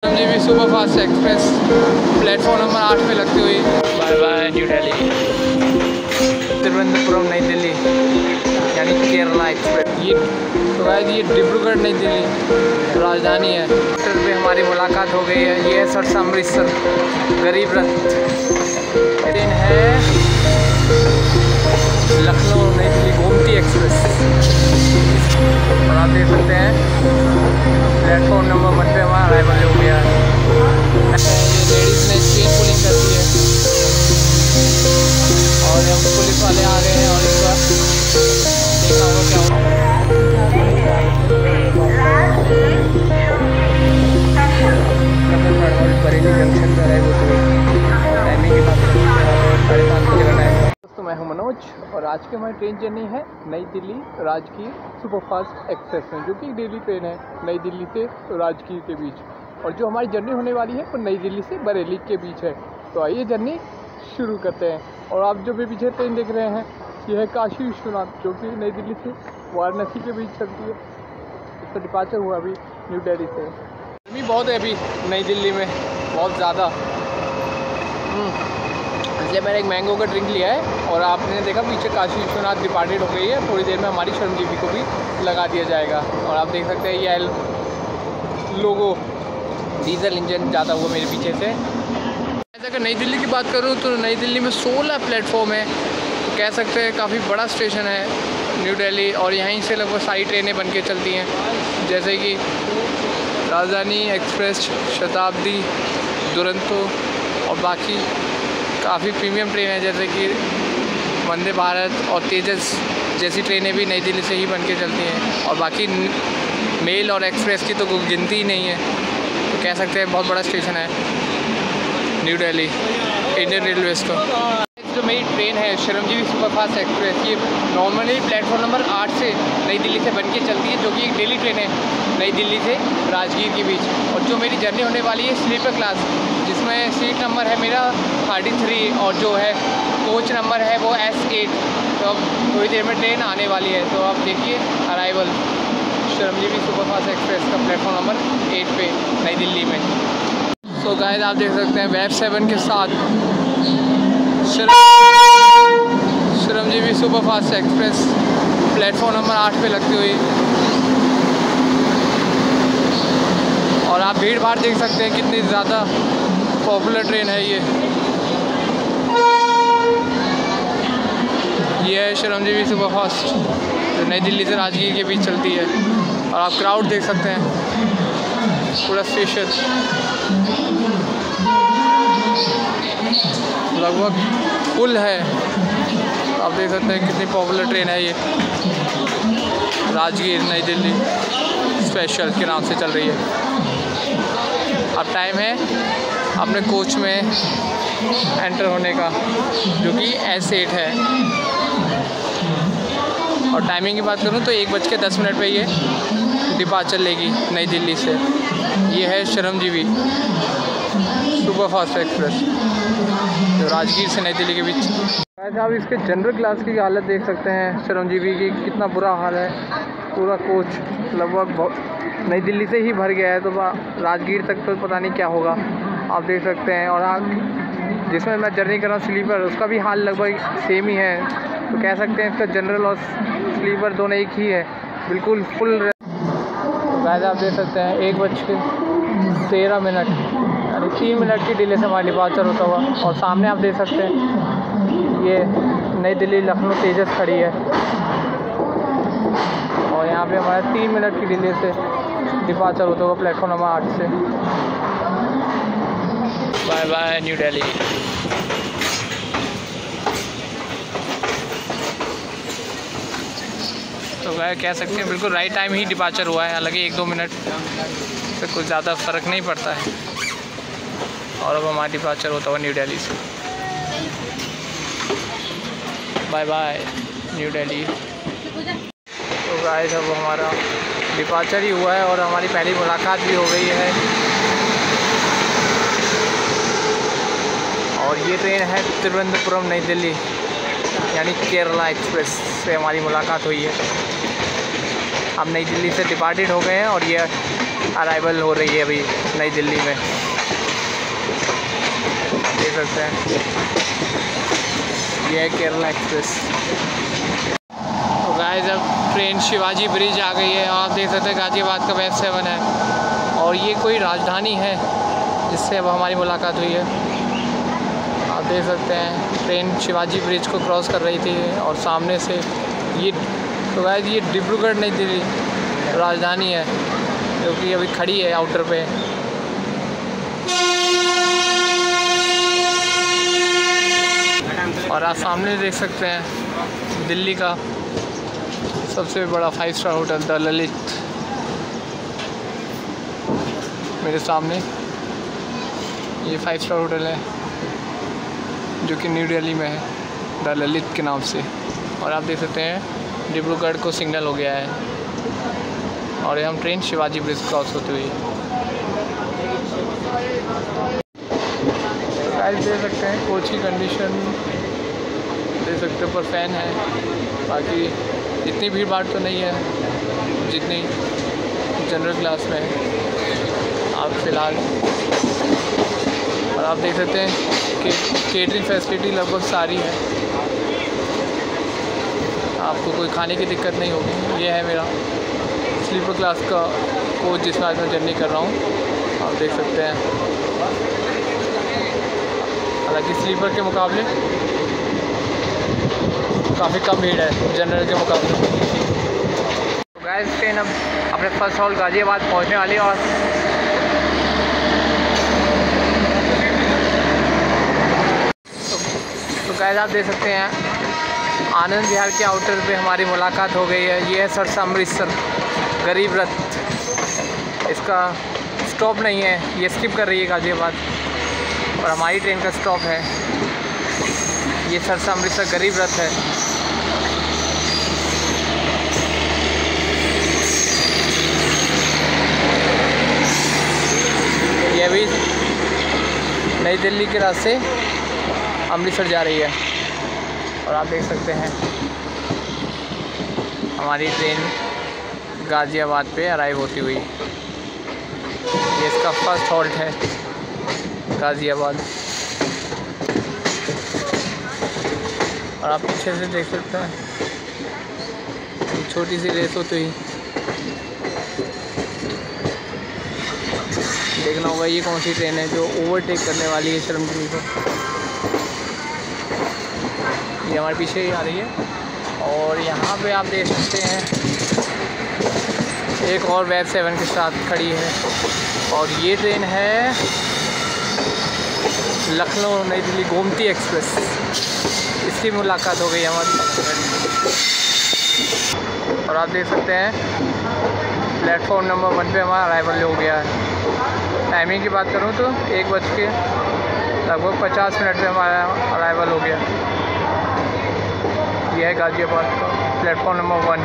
श्रमजीवी super fast express platform number 8 पे लगती हुई by bye new Delhi, Thiruvananthapuram नई दिल्ली यानी केरला एक्सप्रेस। ये तो गाइस ये डिब्रूगढ़ नई दिल्ली राजधानी है। होटल पे हमारी मुलाकात हो गई है। ये है सर अमृतसर गरीब रथ ट्रेन है लखनऊ नई दिल्ली गोमती एक्सप्रेस। और आप देख सकते हैं प्लेटफॉर्म नंबर 1 पे हमारा अराइवल हो गया है। लेडीज़ ने ट्रेन पुलिंग करती है और हम पुलिस वाले आ गए हैं और इस बार देखा होगा क्या होगा। बरेली जंक्शन पर अराइव होते हुए टाइमिंग की बात करें 5:30 बजे का टाइम है। दोस्तों मैं हूं मनोज और आज की हमारी ट्रेन जर्नी है नई दिल्ली राजगीर सुपरफास्ट एक्सप्रेस में, जो कि एक डेली ट्रेन है नई दिल्ली से राजगीर के बीच। और जो हमारी जर्नी होने वाली है वो नई दिल्ली से बरेली के बीच है। तो आइए जर्नी शुरू करते हैं। और आप जो भी पीछे ट्रेन देख रहे हैं ये है काशी विश्वनाथ, जो कि नई दिल्ली से वाराणसी के बीच चलती है। इसका डिपार्चर हुआ अभी न्यू दिल्ली से। गर्मी बहुत है अभी नई दिल्ली में, बहुत ज़्यादा, इसलिए मैंने एक मैंगो का ड्रिंक लिया है। और आपने देखा पीछे काशी विश्वनाथ डिपार्टेड हो गई है। थोड़ी देर में हमारी श्रमजीवी को भी लगा दिया जाएगा। और आप देख सकते हैं ये लोगो डीजल इंजन जाता हुआ मेरे पीछे से। अगर नई दिल्ली की बात करूँ तो नई दिल्ली में 16 प्लेटफॉर्म है, तो कह सकते हैं काफ़ी बड़ा स्टेशन है न्यू दिल्ली। और यहीं से लगभग सारी ट्रेनें बन के चलती हैं, जैसे कि राजधानी एक्सप्रेस, शताब्दी, दुरंतो और बाकी काफ़ी प्रीमियम ट्रेन है जैसे कि वंदे भारत और तेजस जैसी ट्रेनें भी नई दिल्ली से ही बन के चलती हैं। और बाकी मेल और एक्सप्रेस की तो कोई गिनती ही नहीं है, तो कह सकते हैं बहुत बड़ा स्टेशन है न्यू दिल्ली इंडियन रेलवेज़ को। जो मेरी ट्रेन है श्रमजीवी सुपरफास्ट एक्सप्रेस, ये नॉर्मली प्लेटफॉर्म नंबर 8 से नई दिल्ली से बन के चलती है, जो कि एक डेली ट्रेन है नई दिल्ली से राजगीर के बीच। और जो मेरी जर्नी होने वाली है स्लीपर क्लास, जिसमें सीट नंबर है मेरा 33 और जो है कोच नंबर है वो S8। तो अब थोड़ी देर में ट्रेन आने वाली है, तो आप देखिए अराइवल श्रमजीवी सुपरफास्ट एक्सप्रेस का प्लेटफॉर्म नंबर 8 पे नई दिल्ली में। तो गाइस आप देख सकते हैं वेब 7 के साथ श्रमजीवी सुपरफास्ट एक्सप्रेस प्लेटफॉर्म नंबर 8 पे लगती हुई। और आप भीड़ भाड़ देख सकते हैं कितनी ज़्यादा पॉपुलर ट्रेन है ये है श्रमजीवी सुपरफास्ट जो नई दिल्ली से राजगीर के बीच चलती है। और आप क्राउड देख सकते हैं पूरा स्टेशन लगभग फुल है। आप देख सकते हैं कितनी पॉपुलर ट्रेन है ये, राजगीर नई दिल्ली स्पेशल के नाम से चल रही है। अब टाइम है अपने कोच में एंटर होने का, जो कि S8 है। और टाइमिंग की बात करूँ तो 1:10 पे ये डिपार्चर लेगी नई दिल्ली से। ये है श्रमजीवी सुपरफास्ट एक्सप्रेस जो राजगीर से नई दिल्ली के बीच। आप इसके जनरल क्लास की हालत देख सकते हैं श्रमजीवी की, कितना बुरा हाल है। पूरा कोच लगभग नई दिल्ली से ही भर गया है, तो राजगीर तक तो पता नहीं क्या होगा। आप देख सकते हैं। और जिसमें मैं जर्नी कर रहा हूँ स्लीपर, उसका भी हाल लगभग सेम ही है। तो कह सकते हैं इसका जनरल और स्लीपर दोनों एक ही है, बिल्कुल फुल। तो गाइस आप देख सकते हैं 1:13 यानी 3 मिनट की डिले से हमारा डिपार्चर होता हुआ। और सामने आप देख सकते हैं ये नई दिल्ली लखनऊ तेजस खड़ी है। और यहाँ पे हमारा 3 मिनट की डिले से डिपार्चर होता हुआ प्लेटफॉर्म नंबर 8 से। Bye bye new Delhi. तो वह कह सकते हैं बिल्कुल राइट टाइम ही डिपार्चर हुआ है, हालांकि 1-2 मिनट से कुछ ज़्यादा फ़र्क नहीं पड़ता है। और अब हमारा डिपार्चर होता हुआ न्यू दिल्ली से। Bye bye new Delhi. तो गाइस अब हमारा डिपार्चर ही हुआ है और हमारी पहली मुलाकात भी हो गई है। और ये ट्रेन है तिरुवनंतपुरम नई दिल्ली यानी केरला एक्सप्रेस से हमारी मुलाकात हुई है। हम नई दिल्ली से डिपार्टेड हो गए हैं और ये अराइवल हो रही है अभी नई दिल्ली में, देख सकते हैं। ये है केरला एक्सप्रेस। तो गाइस अब ट्रेन शिवाजी ब्रिज आ गई है और आप देख सकते हैं गाज़ियाबाद का वेब 7 है और ये कोई राजधानी है जिससे अब हमारी मुलाकात हुई है। आप देख सकते हैं ट्रेन शिवाजी ब्रिज को क्रॉस कर रही थी और सामने से ये, तो गाइस ये डिब्रूगढ़ नई दिल्ली राजधानी है जो कि अभी खड़ी है आउटर पे। और आप सामने देख सकते हैं दिल्ली का सबसे बड़ा 5 स्टार होटल द ललित मेरे सामने। ये 5 स्टार होटल है जो कि न्यू दिल्ली में है, द ललित के नाम से। और आप देख सकते हैं डिब्रूगढ़ को सिग्नल हो गया है और ये हम ट्रेन शिवाजी ब्रिज क्रॉस होती हुई गाइस देख सकते हैं। कोच की कंडीशन देख सकते हो, पर फैन है, बाकी इतनी भीड़ भाड़ तो नहीं है जितनी जनरल क्लास में है आप फ़िलहाल। और आप देख सकते हैं कि केटरिंग फैसिलिटी लगभग सारी है, आपको कोई खाने की दिक्कत नहीं होगी। ये है मेरा स्लीपर क्लास का कोच जिसमें आज मैं जर्नी कर रहा हूँ, आप देख सकते हैं। हालांकि स्लीपर के मुकाबले काफ़ी कम भीड़ है जनरल के मुकाबले। तो गाइस ट्रेन अब अपने फर्स्ट हॉल गाज़ियाबाद पहुँचने वाली है। और तो गाइस आप देख सकते हैं आनंद विहार के आउटर पे हमारी मुलाकात हो गई है। ये है सरसा अमृतसर गरीब रथ। इसका स्टॉप नहीं है, ये स्किप कर रही है गाज़ियाबाद और हमारी ट्रेन का स्टॉप है। ये सरसा अमृतसर गरीब रथ है। ये भी नई दिल्ली के रास्ते अमृतसर जा रही है और आप देख सकते हैं हमारी ट्रेन गाज़ियाबाद पे अराइव होती हुई। ये इसका फर्स्ट हॉल्ट है गाज़ियाबाद। और आप पीछे से देख सकते हैं छोटी सी रेस होती हुई। देखना होगा ये कौन सी ट्रेन है जो ओवरटेक करने वाली है शर्मगिरी को। ये हमारे पीछे ही आ रही है और यहाँ पे आप देख सकते हैं एक और वेब 7 के साथ खड़ी है और ये ट्रेन है लखनऊ नई दिल्ली गोमती एक्सप्रेस। इसकी मुलाकात हो गई हमारी। और आप देख सकते हैं प्लेटफॉर्म नंबर 1 पे हमारा अराइवल हो गया है। टाइमिंग की बात करूँ तो 1:50 पे हमारा अराइवल हो गया। यह है गाज़ियाबाद का प्लेटफॉर्म नंबर 1।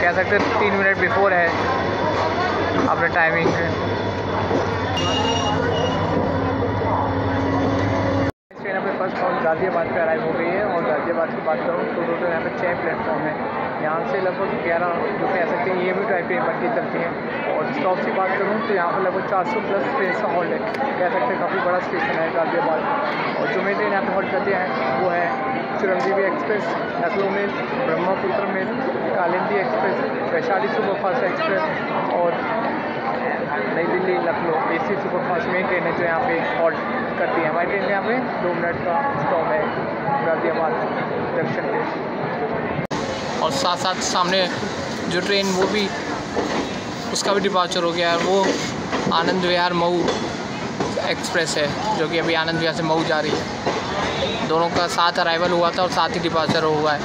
कह सकते 3 मिनट बिफोर है अपने टाइमिंग से। ट्रेन अपने फर्स्ट हॉल गाज़ियाबाद पे अराइव हो गई है। और गाज़ियाबाद की बात करूँ तो टोटल यहाँ पे 6 प्लेटफॉर्म है। यहाँ से लगभग 11 जो कह सकते हैं ये भी टाइप ट्रेन बन के चलती हैं। और स्टॉप की बात करूँ तो यहाँ पर लगभग 400 प्लस ट्रेन का हॉल्ट है। कह सकते हैं काफ़ी बड़ा स्टेशन है गाज़ियाबाद। और जो मेन ट्रेन यहाँ पर हॉल्ट करते हैं वो है Chiranjeevi express, Lucknow mail, Brahmaputra mail, Kalindi express, Vaishali superfast express और नई Delhi Lucknow AC superfast main train है जो यहाँ पे हॉल्ट करती है। हमारी ट्रेन यहाँ पे 2 मिनट का स्टॉप है गाज़ियाबाद जंक्शन पे। और साथ साथ सामने जो ट्रेन वो भी उसका भी डिपार्चर हो गया है, वो आनंद विहार मऊ एक्सप्रेस है जो कि अभी आनंद विहार से मऊ जा रही है। दोनों का साथ अराइवल हुआ था और साथ ही डिपार्चर हुआ है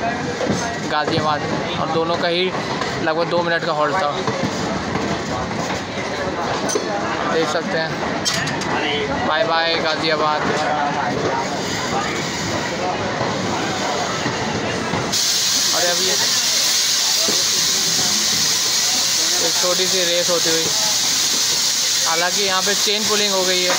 गाज़ियाबाद में और दोनों का ही लगभग 2 मिनट का हॉल्ट था। देख सकते हैं। Bye bye Ghaziabad. और अभी एक छोटी सी रेस होती हुई, हालांकि यहाँ पे चेन पुलिंग हो गई है।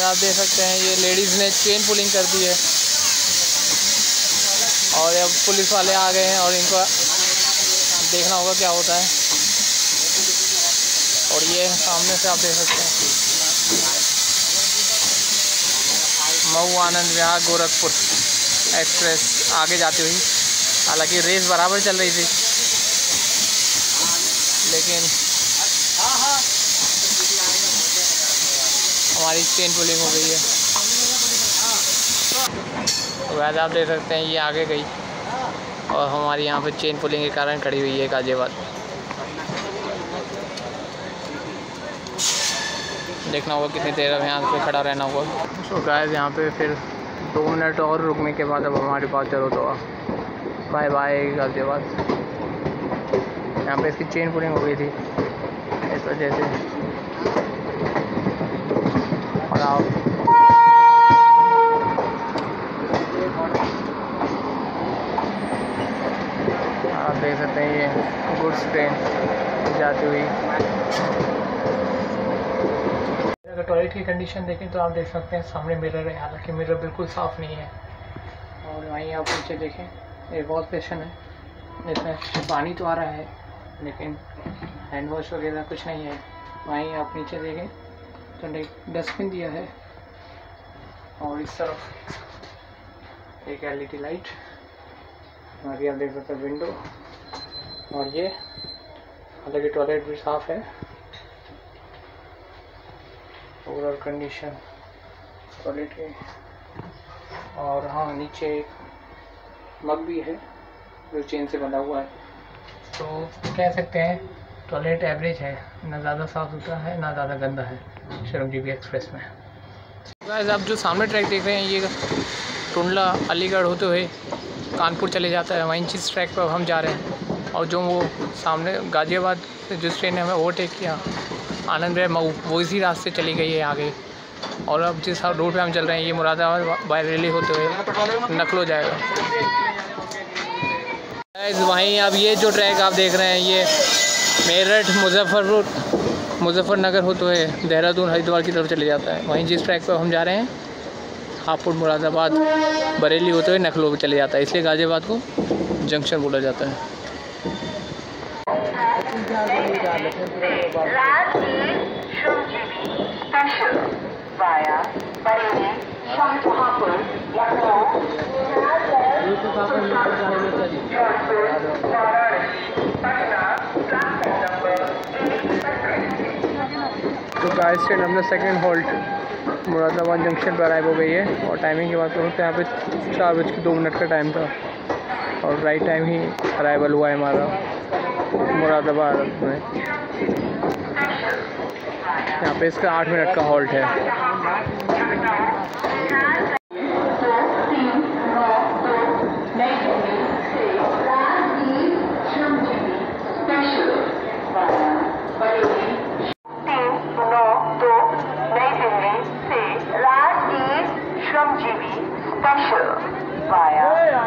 आप देख सकते हैं ये लेडीज़ ने चेन पुलिंग कर दी है और अब पुलिस वाले आ गए हैं और इनको देखना होगा क्या होता है। और ये सामने से आप देख सकते हैं मऊ आनंद विहार गोरखपुर एक्सप्रेस आगे जाती हुई। हालांकि रेस बराबर चल रही थी लेकिन हमारी चेन पुलिंग हो गई है। तो वैसे आप देख सकते हैं ये आगे गई और हमारी यहाँ पे चेन पुलिंग के कारण खड़ी हुई है गाजियाबाद। देखना होगा कितनी देर अब यहाँ पे खड़ा रहना होगा। तो गाइस यहाँ पे फिर 2 मिनट और रुकने के बाद अब हमारे पास चलो तो बाय बाय गाजियाबाद। यहाँ पे इसकी चेन पुलिंग हो गई थी इस वजह से। और आप देख सकते हैं ये गुड्स ट्रेन जाती हुई। अगर टॉयलेट की कंडीशन देखें तो आप देख सकते हैं सामने मिरर है, हालांकि मिरर बिल्कुल साफ़ नहीं है। और वहीं आप नीचे देखें ये वॉश बेसिन है, इसमें पानी तो आ रहा है लेकिन हैंड वॉश वगैरह कुछ नहीं है। वहीं आप नीचे देखें तो डस्टबिन दिया है और इस तरफ एक LED लाइट। आगे आप देख सकते हैं विंडो और ये हालांकि टॉयलेट भी साफ़ है। ओवरऑल कंडीशन टॉयलेट की। और हाँ नीचे एक मग भी है जो चेन से बंधा हुआ है। तो कह सकते हैं टॉयलेट एवरेज है, ना ज़्यादा साफ़ सुथरा है ना ज़्यादा गंदा है श्रमजीवी एक्सप्रेस में। गाइस आप जो सामने ट्रैक देख रहे हैं ये टुंडला अलीगढ़ होते हुए कानपुर चले जाता है। वहीं जिस ट्रैक पर हम जा रहे हैं और जो वो सामने गाजियाबाद से जिस ट्रेन ने हमें ओवरटेक किया आनंद विहार मऊ, वो इसी रास्ते चली गई है आगे। और अब जिस रोड पे हम चल रहे हैं ये मुरादाबाद बायरेली होते हुए नखलो जाएगा। वहीं अब ये जो ट्रैक आप देख रहे हैं ये मेरठ मुजफ्फरनगर होते हुए देहरादून हरिद्वार की तरफ चले जाता है। वहीं जिस ट्रैक पर हम जा रहे हैं हापुड़ मुरादाबाद बरेली होते हुए नखलो चले जाता है, इसलिए गाजियाबाद को जंक्शन बोला जाता है। तो गाइस ट्रेन अपना सेकेंड हॉल्ट मुरादाबाद जंक्शन पर अराइव हो गई है। और टाइमिंग की बात करूँ तो यहाँ पे 4:02 का टाइम था और राइट टाइम ही अराइवल हुआ है हमारा मुरादाबाद में। यहाँ पे इसका 8 मिनट का हॉल्ट है।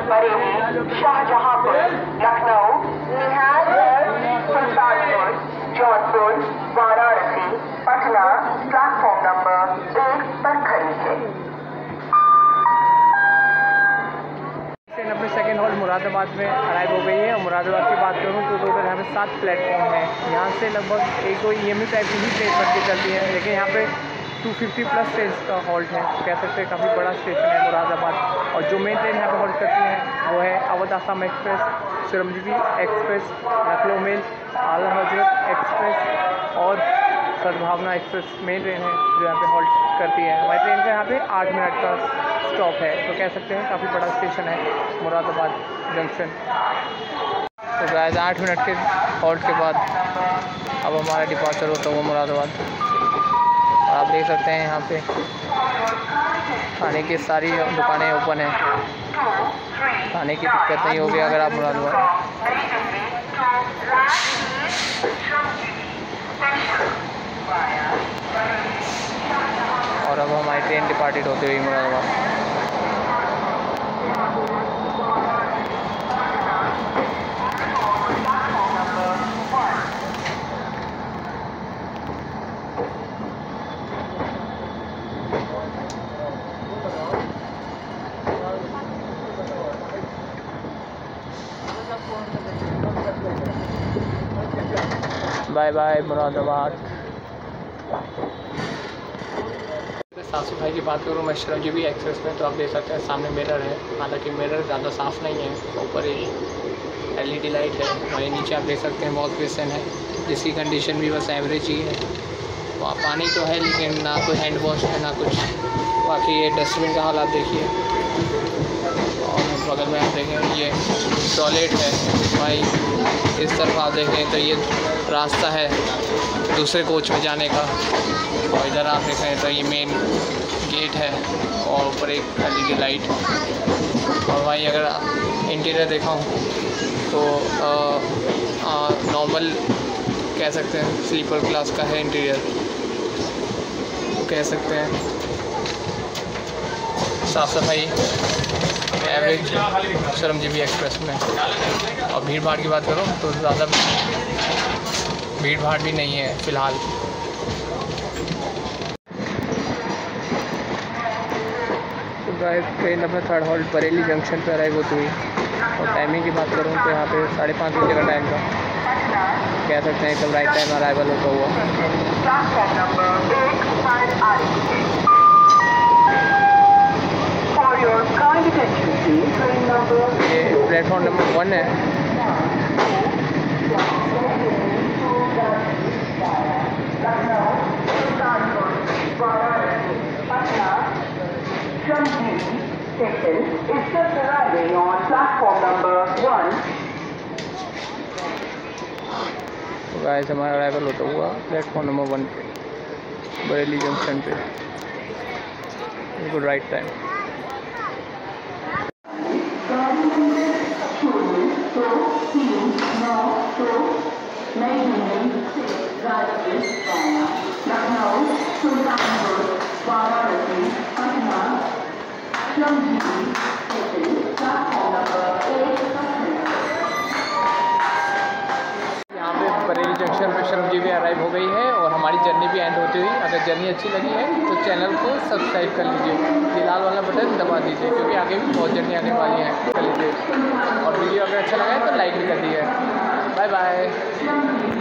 बरेली, शाहजहांपुर, लखनऊ, निहालगढ़, सुल्तानपुर, जौनपुर, वाराणसी, पटना प्लेटफॉर्म नंबर 1 पर खड़ी है। ट्रेन अपने सेकेंड हॉल्ट मुरादाबाद में अराइव हो गई है। और मुरादाबाद की बात करूँ तो टोटल यहाँ पे 7 प्लेटफॉर्म हैं। यहाँ से लगभग एक 2 EMU टाइप की ही ट्रेन बन के चलती है, लेकिन यहाँ पे 250+ ट्रेन का हॉल्ट है। कह सकते हैं काफ़ी बड़ा स्टेशन है मुरादाबाद। और जो मेन ट्रेन यहाँ पे हॉल्ट करती है वो है अवध आसाम एक्सप्रेस, श्रमजीवी एक्सप्रेस, लखनऊ मेल, आला हजरत एक्सप्रेस और सद्भावना एक्सप्रेस मेन ट्रेन है जो यहाँ पे हॉल्ट करती है। हमारी ट्रेन का यहाँ पे 8 मिनट का स्टॉप है, तो कह सकते हैं काफ़ी बड़ा स्टेशन है मुरादाबाद जंक्शन। तो गाइस 8 मिनट के हॉल्ट के बाद अब हमारा डिपार्चर होता है वो मुरादाबाद। और आप देख सकते हैं यहाँ पे खाने की सारी दुकानें ओपन हैं, खाने की दिक्कत नहीं होगी अगर आप मुरादाबाद। और अब हमारी ट्रेन डिपार्टेड होती हुई मुरादाबाद। Bye bye Moradabad. साफ़ सफाई की बात करूँ मैं श्रमजीवी एक्सप्रेस में, तो आप देख सकते हैं सामने मिरर है, हालांकि मिरर ज़्यादा साफ़ नहीं है। ऊपर ही LED लाइट है, वहीं नीचे आप देख सकते हैं वॉश बेसिन है, जिसकी कंडीशन भी बस एवरेज ही है। वहाँ पानी तो है लेकिन ना कोई हैंड वॉश है ना कुछ। बाकी ये डस्टबिन का हाल आप देखिए, और बगल में आप देखें ये टॉयलेट है भाई। इस तरफ आप देखें तो ये रास्ता है दूसरे कोच में जाने का, और इधर आप देखें तो ये मेन गेट है और ऊपर एक LED लाइट। और वहीं अगर इंटीरियर देखा तो नॉर्मल कह सकते हैं, स्लीपर क्लास का है इंटीरियर कह सकते हैं। साफ़ सफाई एवरेज श्रमजीवी एक्सप्रेस में। और भीड़ भाड़ की बात करूँ तो ज़्यादा भीड़ भाड़ भी नहीं है फ़िलहाल। तो गाइस ट्रेन अपना थर्ड हॉल्ट बरेली जंक्शन पर अराइव होती हुई, और टाइमिंग की बात करूँ तो यहाँ पे 5:30 बजे का टाइम था, कह सकते हैं एकदम राइट टाइम अराइवल होता हुआ। ये प्लेटफॉर्म नंबर 1 है। तो गाइस हमारा अराइवल होता हुआ प्लेटफॉर्म नंबर 1 पे बरेली जंक्शन पे, बिल्कुल राइट टाइम। यहाँ पे बरेली जंक्शन पे श्रमजीवी अराइव हो गई है, और हमारी जर्नी भी एंड होती हुई। अगर जर्नी अच्छी लगी है तो चैनल को सब्सक्राइब कर लीजिए, ये लाल वाला बटन दबा दीजिए, क्योंकि आगे भी बहुत जर्नी आने वाली हैं, कर लीजिए। और वीडियो अगर अच्छा लगा है तो लाइक भी कर दीजिए। Bye bye.